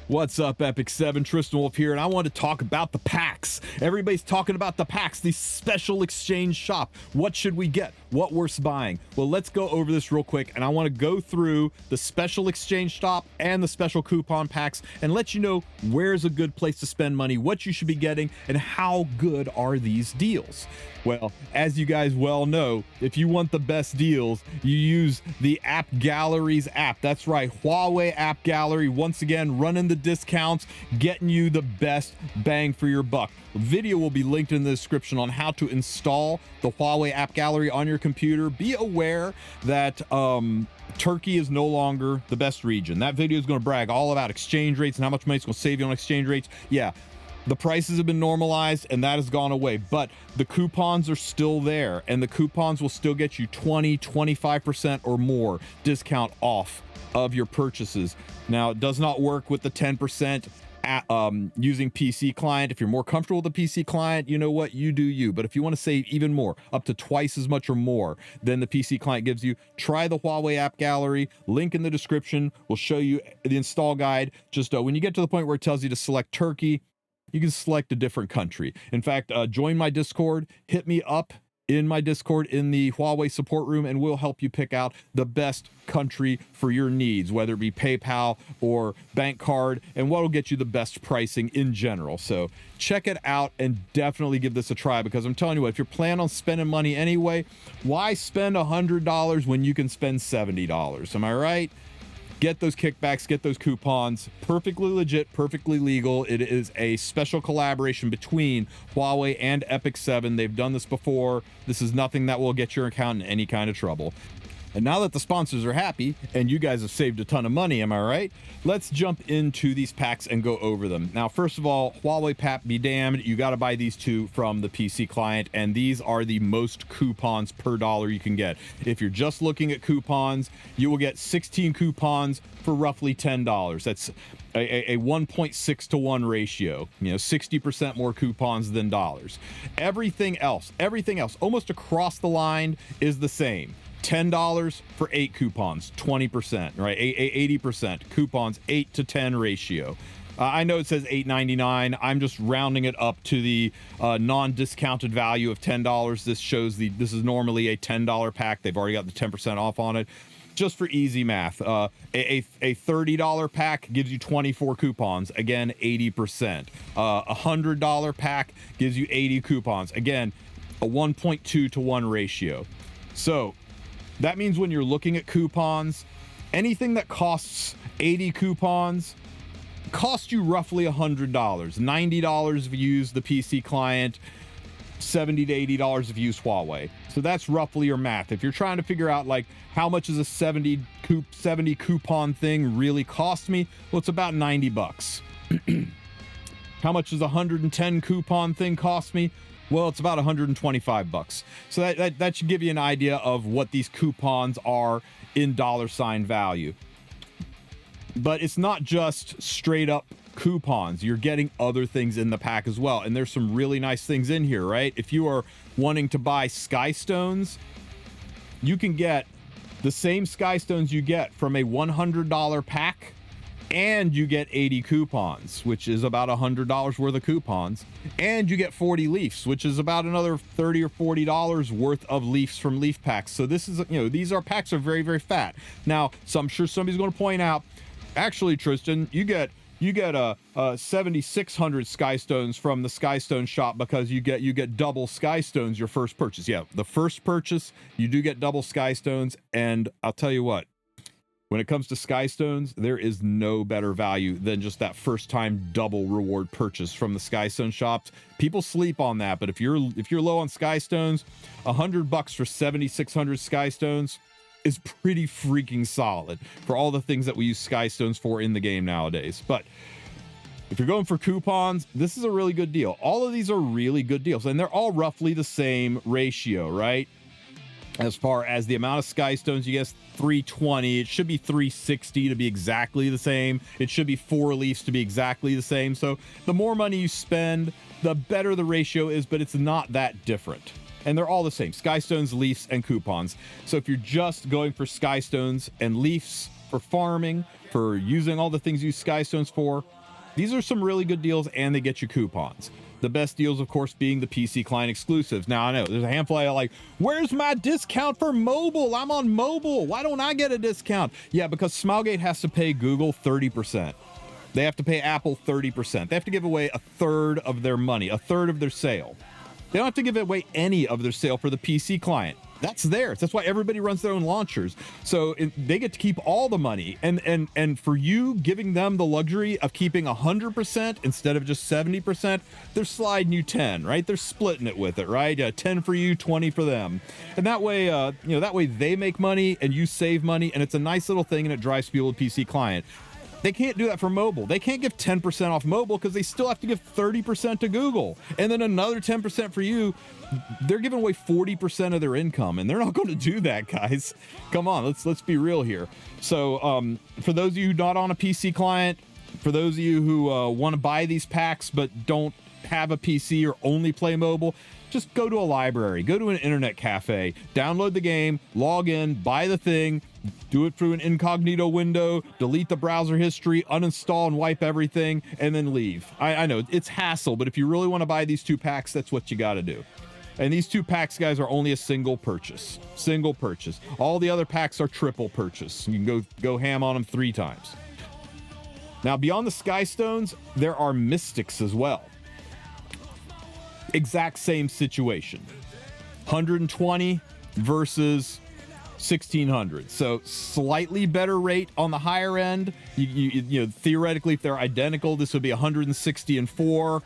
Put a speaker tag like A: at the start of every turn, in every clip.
A: What's up, Epic 7? TristenWulf here, and I want to talk about the packs. Everybody's talking about the packs, the special exchange shop. What should we get? What worth buying? Well, let's go over this real quick, and I want to go through the special exchange shop and the special coupon packs and let you know where's a good place to spend money, what you should be getting, and how good are these deals. Well, as you guys well know, if you want the best deals, you use the AppGallery's app. That's right, Huawei AppGallery, once again, running the discounts, getting you the best bang for your buck. The video will be linked in the description on how to install the Huawei AppGallery on your computer. Be aware that Turkey is no longer the best region. That video is going to brag all about exchange rates and how much money it's going to save you on exchange rates. Yeah. The prices have been normalized and that has gone away, but the coupons are still there, and the coupons will still get you 20, 25% or more discount off of your purchases. Now, it does not work with the 10% using PC client. If you're more comfortable with the PC client, you know what, you do you. But if you want to save even more, up to twice as much or more than the PC client gives you, try the Huawei AppGallery. Link in the description will show you the install guide. Just when you get to the point where it tells you to select Turkey, you can select a different country. In fact, join my Discord, hit me up in my Discord in the Huawei support room, and we'll help you pick out the best country for your needs, whether it be PayPal or bank card, and what will get you the best pricing in general. So check it out and definitely give this a try, because I'm telling you what, if you're planning on spending money anyway, why spend $100 when you can spend $70? Am I right? Get those kickbacks, get those coupons. Perfectly legit, perfectly legal. It is a special collaboration between Huawei and Epic 7. They've done this before. This is nothing that will get your account in any kind of trouble. And now that the sponsors are happy and you guys have saved a ton of money, am I right? Let's jump into these packs and go over them. Now, first of all, Huawei Pack be damned. You got to buy these two from the PC client, and these are the most coupons per dollar you can get. If you're just looking at coupons, you will get 16 coupons for roughly $10. That's a 1.6 to 1 ratio, 60% more coupons than dollars. Everything else, almost across the line is the same. $10 for 8 coupons, 20%, right? 80% coupons, 8 to 10 ratio. I know it says $8.99. I'm just rounding it up to the non-discounted value of $10. This shows this is normally a $10 pack. They've already got the 10% off on it. Just for easy math, a $30 pack gives you 24 coupons, again 80%. A $100 pack gives you 80 coupons, again a 1.2 to 1 ratio. So that means when you're looking at coupons, anything that costs 80 coupons costs you roughly $100. $90 if you use the PC client, $70 to $80 if you use Huawei. So that's roughly your math. If you're trying to figure out like how much is a 70 coupon thing really cost me, well, it's about 90 bucks. How much does a 110 coupon thing cost me? Well, it's about 125 bucks. So that should give you an idea of what these coupons are in dollar sign value. But it's not just straight up coupons. You're getting other things in the pack as well. And there's some really nice things in here, right? If you are wanting to buy Skystones, you can get the same Skystones you get from a $100 pack, and you get 80 coupons, which is about $100 worth of coupons, and you get 40 leafs, which is about another $30 or $40 worth of leafs from leaf packs. So this is, these packs are very, very fat. Now, so I'm sure somebody's going to point out, actually, Tristen, you get a 7,600 Skystones from the Skystone shop because you get double Skystones your first purchase. Yeah, the first purchase you do get double Skystones, and I'll tell you what. When it comes to Skystones, there is no better value than just that first time double reward purchase from the Skystone shops. People sleep on that, but if you're low on Skystones, $100 for 7,600 Skystones is pretty freaking solid for all the things that we use Skystones for in the game nowadays. But if you're going for coupons, this is a really good deal. All of these are really good deals, and they're all roughly the same ratio, right? As far as the amount of Skystones, you get 320. It should be 360 to be exactly the same. It should be 4 leafs to be exactly the same. So the more money you spend, the better the ratio is, but it's not that different. And they're all the same: Skystones, leafs, and coupons. So if you're just going for Skystones and leafs for farming, for using all the things you use Skystones for. These are some really good deals, and they get you coupons. The best deals, of course, being the PC client exclusives. Now, I know there's a handful of like, where's my discount for mobile? I'm on mobile. Why don't I get a discount? Yeah, because Smilegate has to pay Google 30%. They have to pay Apple 30%. They have to give away a third of their money, a third of their sale. They don't have to give away any of their sale for the PC client. That's theirs. That's why everybody runs their own launchers. So they get to keep all the money. And for you giving them the luxury of keeping 100% instead of just 70%, they're sliding you 10, right? They're splitting it with it, right? 10 for you, 20 for them. And that way, that way they make money and you save money, and it's a nice little thing, and it drives people to PC client. They can't do that for mobile. They can't give 10% off mobile because they still have to give 30% to Google. And then another 10% for you. They're giving away 40% of their income, and they're not going to do that, guys. Come on, let's be real here. So for those of you not on a PC client, for those of you who want to buy these packs but don't have a PC or only play mobile, just go to a library, go to an internet cafe, download the game, log in, buy the thing, do it through an incognito window, delete the browser history, uninstall and wipe everything, and then leave. I know it's hassle, but if you really want to buy these 2 packs, that's what you got to do. And these 2 packs, guys, are only a single purchase. Single purchase. All the other packs are triple purchase. You can go ham on them 3 times. Now, beyond the Skystones, there are Mystics as well. Exact same situation. 120 versus 1600. So slightly better rate on the higher end. You know, theoretically, if they're identical, this would be 160 and 4.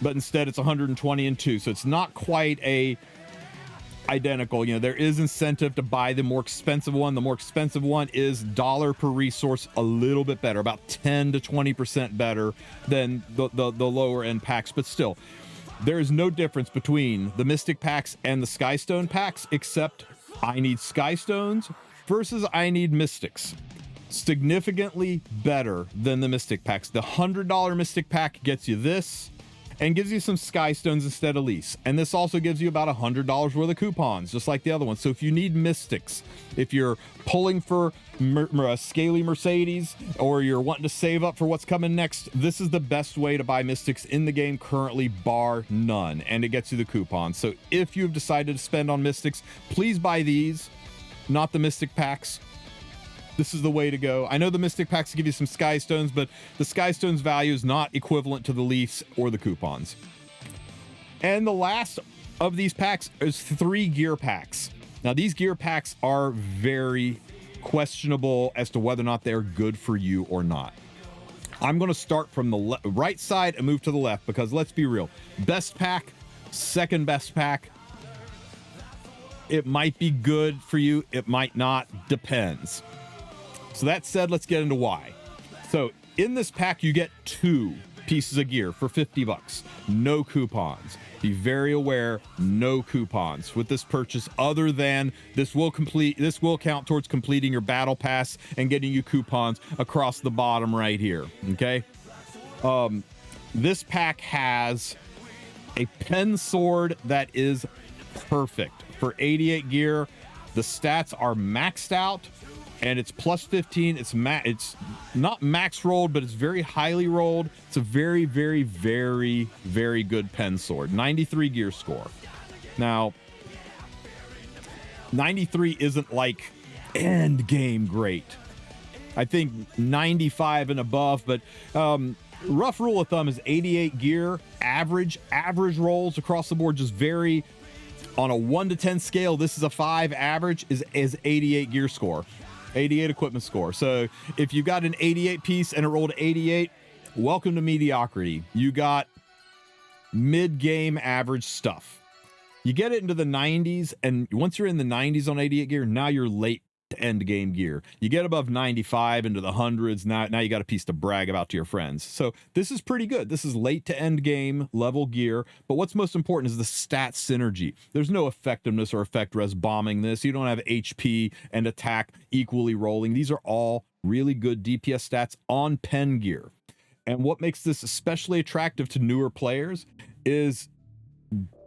A: But instead it's 120 and 2. So it's not quite a identical. You know, there is incentive to buy the more expensive one. The more expensive one is dollar per resource, a little bit better, about 10 to 20% better than the lower end packs. But still, there is no difference between the Mystic packs and the Skystone packs, except I need Skystones versus I need Mystics. Significantly better than the Mystic packs. The $100 Mystic pack gets you this and gives you some Skystones instead of lease. And this also gives you about $100 worth of coupons, just like the other one. So if you need Mystics, if you're pulling for scaly Mercedes, or you're wanting to save up for what's coming next, this is the best way to buy Mystics in the game currently, bar none. And it gets you the coupons. So if you've decided to spend on Mystics, please buy these, not the Mystic packs. This is the way to go. I know the Mystic packs give you some Skystones, but the Skystones value is not equivalent to the Leafs or the coupons. And the last of these packs is 3 gear packs. Now, these gear packs are very questionable as to whether or not they're good for you or not. I'm going to start from the right side and move to the left, because let's be real. Best pack, second best pack. It might be good for you. It might not. Depends. So that said, let's get into why. So in this pack, you get 2 pieces of gear for $50. No coupons. Be very aware, no coupons with this purchase, other than this will count towards completing your battle pass and getting you coupons across the bottom right here. Okay. This pack has a pen sword that is perfect for 88 gear. The stats are maxed out, and it's plus 15. It's not max rolled, but it's very highly rolled. It's a very, very, very, very good pen sword. 93 gear score. Now, 93 isn't like end game great. I think 95 and above, but rough rule of thumb is 88 gear average rolls across the board, just very on a 1 to 10 scale. This is a 5 average is 88 gear score. 88 equipment score. So if you got an 88 piece and it rolled 88, welcome to mediocrity. You got mid-game average stuff. You get it into the 90s, and once you're in the 90s on 88 gear, now you're late to end game gear. You get above 95 into the hundreds, now you got a piece to brag about to your friends. So this is pretty good. This is late to end game level gear, but what's most important is the stat synergy. There's no effectiveness or effect res bombing this. You don't have HP and attack equally rolling. These are all really good DPS stats on pen gear. And what makes this especially attractive to newer players is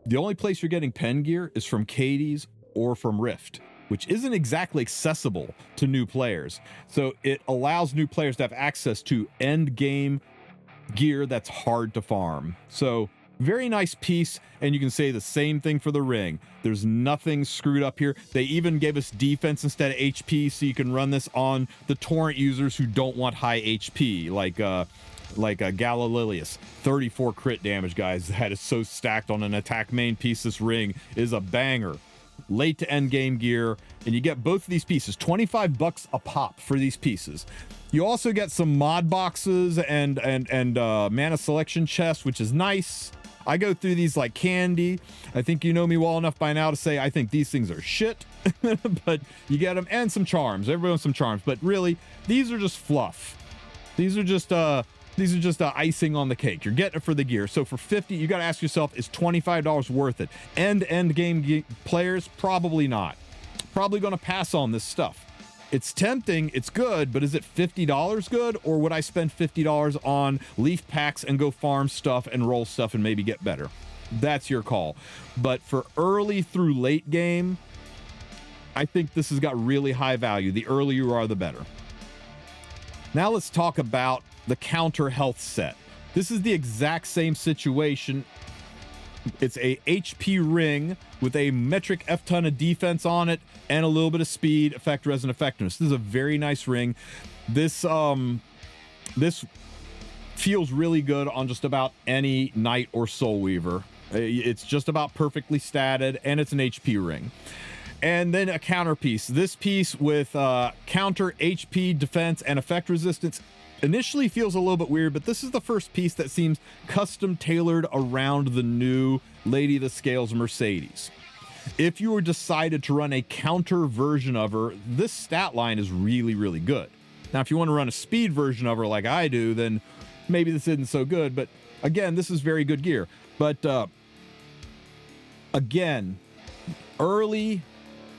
A: the only place you're getting pen gear is from Katie's or from Rift. which isn't exactly accessible to new players. So it allows new players to have access to end game gear that's hard to farm. So very nice piece, and you can say the same thing for the ring. There's nothing screwed up here. They even gave us defense instead of HP, so you can run this on the torrent users who don't want high HP, like a Galililius. 34 crit damage, guys. That is so stacked on an attack main piece. This ring is a banger. Late to end game gear, and you get both of these pieces, 25 bucks a pop for these pieces. You also get some mod boxes and mana selection chests, which is nice. I go through these like candy. I think you know me well enough by now to say I think these things are shit, but you get them, and some charms. Everybody wants some charms, but really these are just fluff. These are just icing on the cake. You're getting it for the gear. So for 50, you got to ask yourself, is $25 worth it? End game players, probably not. Probably going to pass on this stuff. It's tempting, it's good, but is it $50 good? Or would I spend $50 on leaf packs and go farm stuff and roll stuff and maybe get better? That's your call. But for early through late game, I think this has got really high value. The earlier you are, the better. Now let's talk about the counter health set. This is the exact same situation. It's a HP ring with a metric F ton of defense on it and a little bit of speed, effect, res, and effectiveness. This is a very nice ring. This feels really good on just about any Knight or Soul Weaver. It's just about perfectly statted, and it's an HP ring. And then a counter piece. This piece with counter HP, defense, and effect resistance initially feels a little bit weird, but this is the first piece that seems custom tailored around the new Lady of the Scales Mercedes. If you were decided to run a counter version of her, this stat line is really, really good. Now, if you want to run a speed version of her like I do, then maybe this isn't so good, but again, this is very good gear. But again, early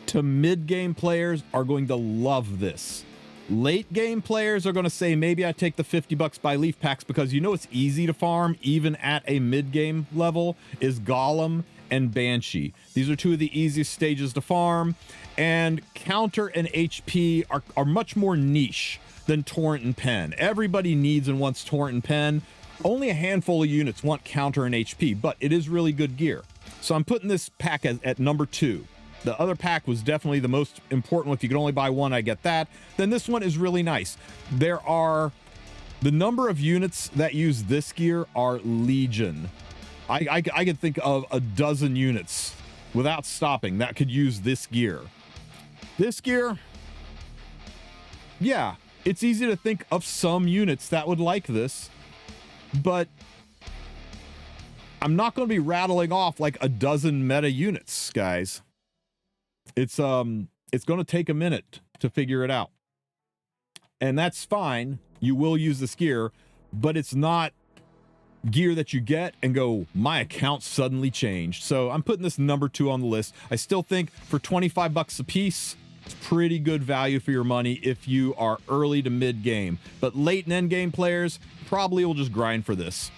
A: to mid-game players are going to love this. Late game players are going to say, maybe I take the 50 bucks buy leaf packs, because you know it's easy to farm even at a mid-game level is Golem and Banshee. These are two of the easiest stages to farm, and counter and HP are much more niche than torrent and pen. Everybody needs and wants torrent and pen. Only a handful of units want counter and HP, but it is really good gear. So I'm putting this pack at number 2. The other pack was definitely the most important. If you could only buy one, I get that. Then this one is really nice. The number of units that use this gear are legion. I could think of a dozen units without stopping that could use this gear. This gear, yeah, it's easy to think of some units that would like this, but I'm not going to be rattling off like a dozen meta units, guys. It's going to take a minute to figure it out. And that's fine. You will use this gear, but it's not gear that you get and go, my account suddenly changed. So I'm putting this number 2 on the list. I still think for 25 bucks a piece, it's pretty good value for your money if you are early to mid game. But late and end game players probably will just grind for this.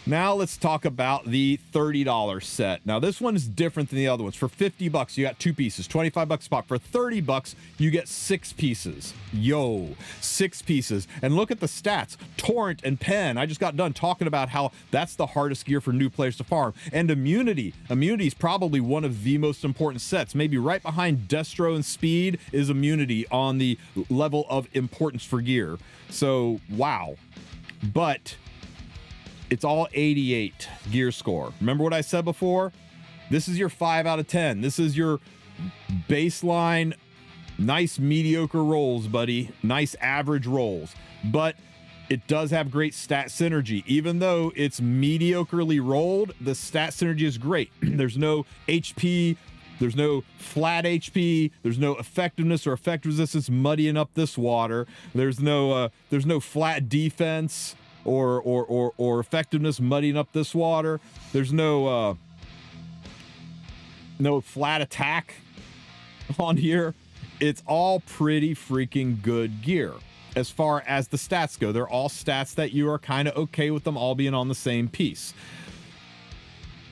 A: Now let's talk about the $30 set. Now this one is different than the other ones. For 50 bucks, you got 2 pieces, 25 bucks a pop. For 30 bucks, you get 6 pieces. Yo, 6 pieces. And look at the stats. Torrent and Pen. I just got done talking about how that's the hardest gear for new players to farm. And Immunity. Immunity is probably one of the most important sets. Maybe right behind Destro and Speed is Immunity on the level of importance for gear. So, wow. But it's all 88 gear score. Remember what I said before? This is your 5 out of 10. This is your baseline, nice mediocre rolls, buddy. Nice average rolls. But it does have great stat synergy. Even though it's mediocrely rolled, the stat synergy is great. There's no HP, there's no flat HP, there's no effectiveness or effect resistance muddying up this water. There's no flat defense or effectiveness muddying up this water. There's no flat attack on here. It's all pretty freaking good gear as far as the stats go. They're all stats that you are kind of okay with them all being on the same piece.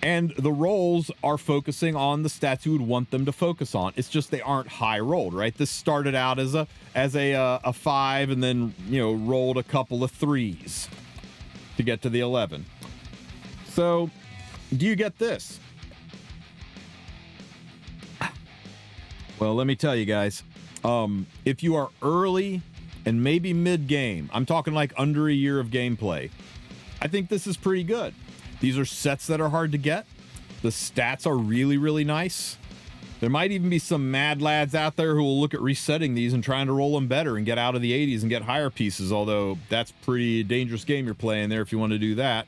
A: And the rolls are focusing on the stats you would want them to focus on. It's just they aren't high rolled, right? This started out as a 5 and then, you know, rolled a couple of 3s to get to the 11. So, do you get this? Well, let me tell you guys, if you are early and maybe mid-game, I'm talking like under a year of gameplay, I think this is pretty good. These are sets that are hard to get. The stats are really, really nice. There might even be some mad lads out there who will look at resetting these and trying to roll them better and get out of the 80s and get higher pieces, although that's pretty dangerous game you're playing there if you want to do that.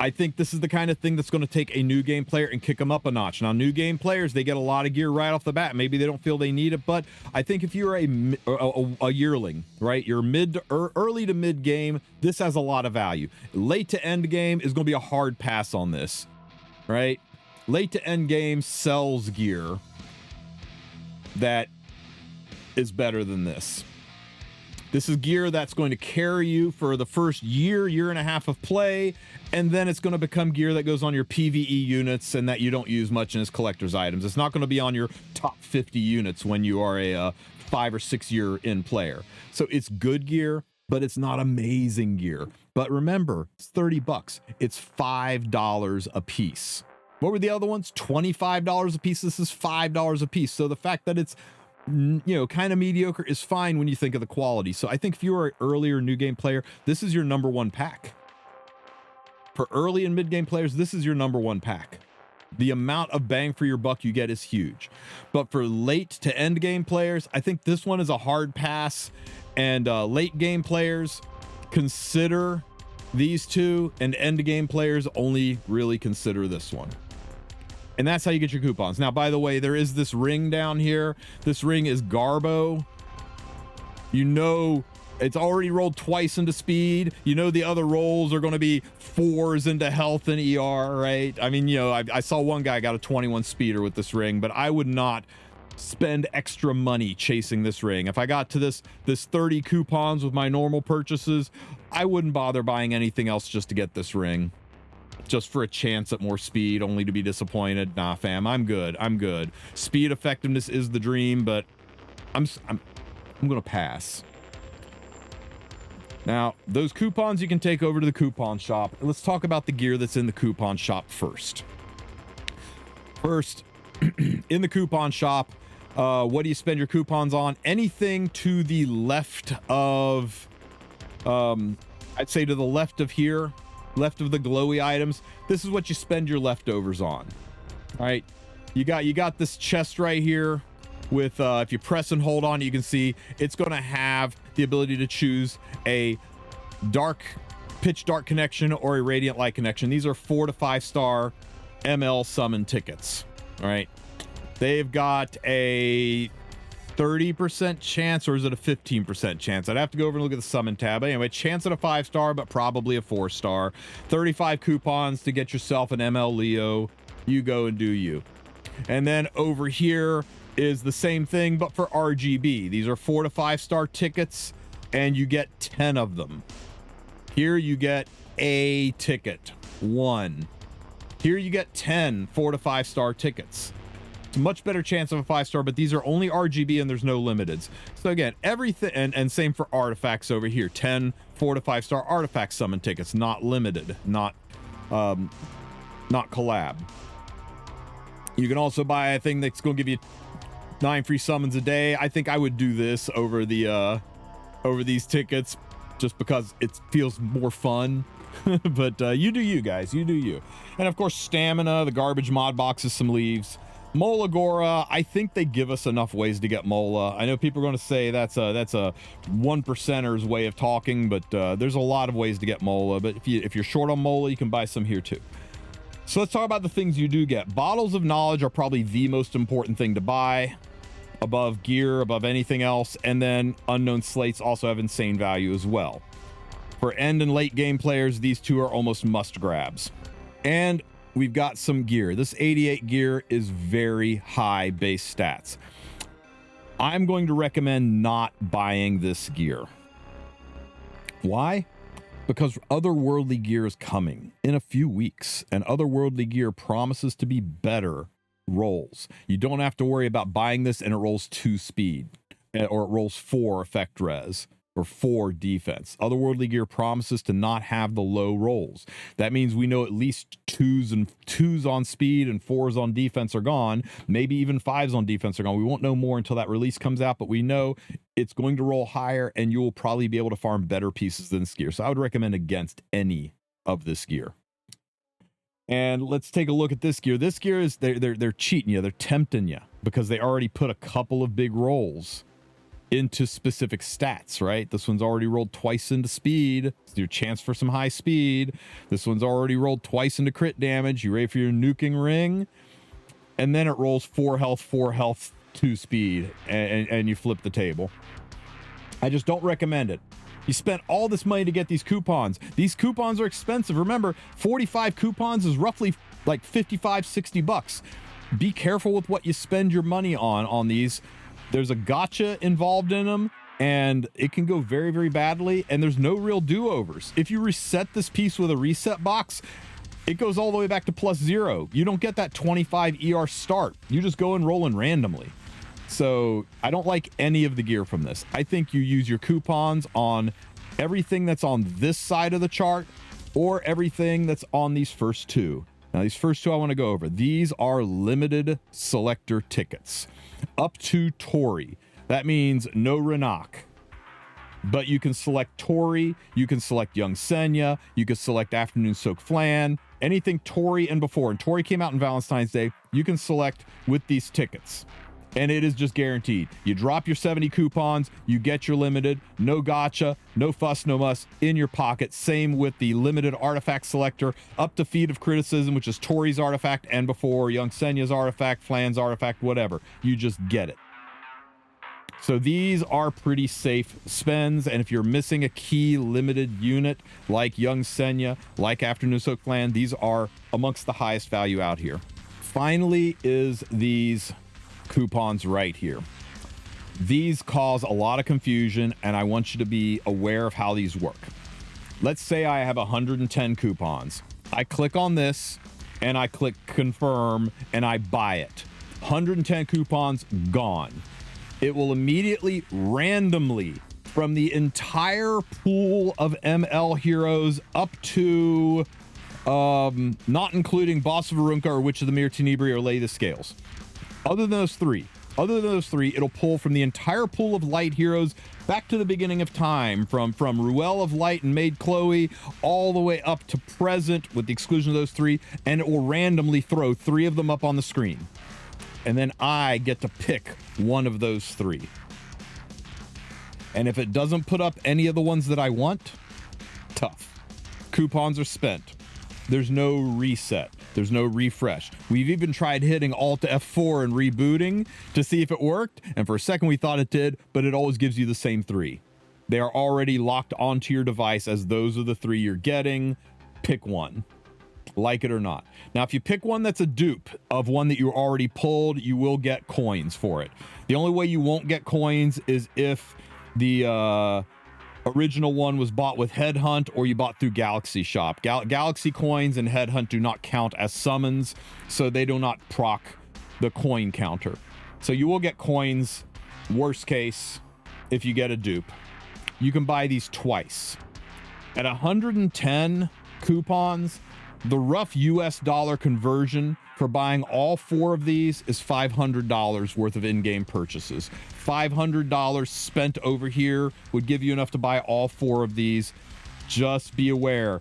A: I think this is the kind of thing that's going to take a new game player and kick them up a notch. Now, new game players, they get a lot of gear right off the bat. Maybe they don't feel they need it, but I think if you're a yearling, right, you're early to mid game, this has a lot of value. Late to end game is going to be a hard pass on this, right? Late to end game sells gear that is better than this. This is gear that's going to carry you for the first year and a half of play, and then it's going to become gear that goes on your PvE units and that you don't use much in as collector's items. It's not going to be on your top 50 units when you are a 5 or 6 year in player. So it's good gear, but it's not amazing gear. But remember, it's $30. It's $5 a piece. What were the other ones? $25 a piece. This is $5 a piece. So the fact that it's, you know, kind of mediocre is fine when you think of the quality. So I think if you're an earlier new game player, this is your number one pack. For early and mid game players, this is your number one pack. The amount of bang for your buck you get is huge. But for late to end game players, I think this one is a hard pass. And late game players, consider these two, and end game players only really consider this one. And that's how you get your coupons. Now, by the way, there is this ring down here. This ring is Garbo. You know, it's already rolled twice into speed. You know, the other rolls are going to be 4s into health and ER, right? I mean, you know, I saw one guy got a 21 speeder with this ring, but I would not spend extra money chasing this ring. If I got to this 30 coupons with my normal purchases, I wouldn't bother buying anything else just to get this ring. Just for a chance at more speed, only to be disappointed. Nah, fam, I'm good. I'm good. Speed effectiveness is the dream, but I'm gonna pass. Now, those coupons you can take over to the coupon shop. Let's talk about the gear that's in the coupon shop first. First, in the coupon shop, what do you spend your coupons on? Anything to the left of, I'd say to the left of here. Left of the glowy items, this is what you spend your leftovers on. All right, you got this chest right here with if you press and hold on, you can see it's going to have the ability to choose a pitch dark connection or a radiant light connection. These are 4 to 5 star ML summon tickets. All right, they've got a 30% chance, or is it a 15% chance? I'd have to go over and look at the summon tab. Anyway, chance at a 5-star, but probably a 4-star. 35 coupons to get yourself an ML Leo. You go and do you. And then over here is the same thing, but for RGB. These are 4 to 5-star tickets, and you get 10 of them. Here you get a ticket, 1. Here you get 10 4 to 5-star tickets. It's a much better chance of a 5-star, but these are only RGB and there's no limiteds. So again, everything, and same for artifacts over here. 10 4 to 5-star artifact summon tickets, not limited, not collab. You can also buy a thing that's going to give you 9 free summons a day. I think I would do this over the over these tickets just because it feels more fun. But you do you, guys. You do you. And of course, stamina, the garbage mod boxes, some leaves. Molagora, I think they give us enough ways to get Mola. I know people are going to say that's a 1%er's way of talking, but there's a lot of ways to get Mola. But if you're short on Mola, you can buy some here too. So let's talk about the things you do get. Bottles of knowledge are probably the most important thing to buy, above gear, above anything else. And then unknown slates also have insane value as well. For end and late game players, these two are almost must grabs. And we've got some gear. This 88 gear is very high base stats. I'm going to recommend not buying this gear. Why? because otherworldly gear is coming in a few weeks, and otherworldly gear promises to be better rolls. You don't have to worry about buying this and it rolls 2 speed, or it rolls 4 effect res, or 4 defense. Otherworldly gear promises to not have the low rolls. That means we know at least 2s on speed and 4s on defense are gone. Maybe even 5s on defense are gone. We won't know more until that release comes out, but we know it's going to roll higher and you will probably be able to farm better pieces than this gear. So I would recommend against any of this gear. And let's take a look at this gear. This gear is, they're cheating you. They're tempting you because they already put a couple of big rolls into specific stats, right? This one's already rolled twice into speed. It's your chance for some high speed. This one's already rolled twice into crit damage. You ready for your nuking ring? And then it rolls 4 health, 2 speed, and you flip the table. I just don't recommend it. You spent all this money to get these coupons. These coupons are expensive. Remember, 45 coupons is roughly like 55, 60 bucks. Be careful with what you spend your money on these. There's a gotcha involved in them, and it can go very, very badly, and there's no real do-overs. If you reset this piece with a reset box, it goes all the way back to +0. You don't get that 25 ER start. You just go and roll in randomly. So I don't like any of the gear from this. I think you use your coupons on everything that's on this side of the chart or everything that's on these first 2. Now, these first 2 I want to go over. These are limited selector tickets. Up to Tori. That means no Renak. But you can select Tori, you can select Young Senya, you can select Afternoon Soak Flan, anything Tori and before. And Tori came out on Valentine's Day. You can select with these tickets. And it is just guaranteed. You drop your 70 coupons, you get your limited, no gotcha, no fuss, no muss, in your pocket. Same with the limited artifact selector, up to Feed of Criticism, which is Tori's artifact and before, Young Senya's artifact, Flan's artifact, whatever. You just get it. So these are pretty safe spends, and if you're missing a key limited unit like Young Senya, like Afternoon Soak Flan, these are amongst the highest value out here. Finally is these coupons right here. These cause a lot of confusion, and I want you to be aware of how these work. Let's say I have 110 coupons. I click on this and I click confirm and I buy it. 110 coupons gone. It will immediately randomly from the entire pool of ML heroes up to not including Boss of Arunca or Witch of the Mirror Tenebri or Lay the Scales. Other than those three, it'll pull from the entire pool of light heroes back to the beginning of time, from Ruel of Light and Maid Chloe all the way up to present with the exclusion of those 3, and it will randomly throw 3 of them up on the screen. And then I get to pick one of those 3. And if it doesn't put up any of the ones that I want, tough. Coupons are spent. There's no reset. There's no refresh. We've even tried hitting Alt F4 and rebooting to see if it worked. And for a second we thought it did, but it always gives you the same 3. They are already locked onto your device as those are the 3 you're getting. Pick one, like it or not. Now, if you pick one that's a dupe of one that you already pulled, you will get coins for it. The only way you won't get coins is if the original one was bought with Headhunt or you bought through Galaxy Shop. Galaxy coins and Headhunt do not count as summons, so they do not proc the coin counter. So you will get coins, worst case, if you get a dupe. You can buy these twice. At 110 coupons, the rough US dollar conversion for buying all 4 of these is $500 worth of in-game purchases. $500 spent over here would give you enough to buy all 4 of these. Just be aware,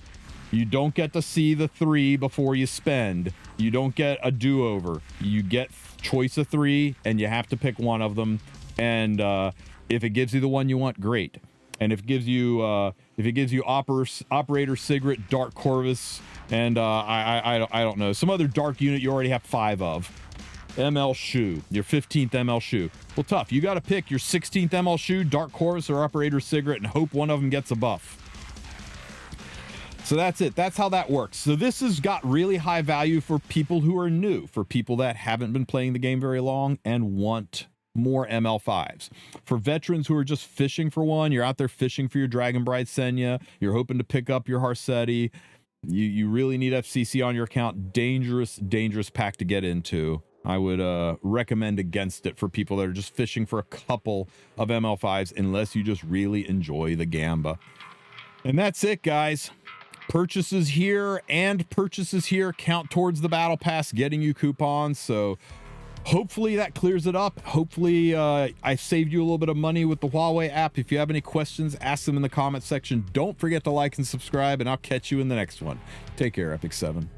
A: you don't get to see the 3 before you spend. You don't get a do-over. You get choice of 3 and you have to pick one of them. And if it gives you the one you want, great. And if it gives you Operator Sigret, Dark Corvus, and I don't know, some other dark unit you already have 5 of. ML Shoe, your 15th ML Shoe. Well, tough. You got to pick your 16th ML Shoe, Dark Corvus, or Operator Sigret, and hope one of them gets a buff. So that's it. That's how that works. So this has got really high value for people who are new, for people that haven't been playing the game very long and want more ML5s. For veterans who are just fishing for one, you're out there fishing for your Dragon Bride Senya, you're hoping to pick up your Harsetti, you really need FCC on your account. Dangerous pack to get into. I would recommend against it for people that are just fishing for a couple of ML5s, unless you just really enjoy the Gamba. And that's it, guys. Purchases here and purchases here count towards the battle pass getting you coupons, so hopefully that clears it up. Hopefully I saved you a little bit of money with the Huawei app. If you have any questions, ask them in the comment section. Don't forget to like and subscribe, and I'll catch you in the next one. Take care, Epic 7.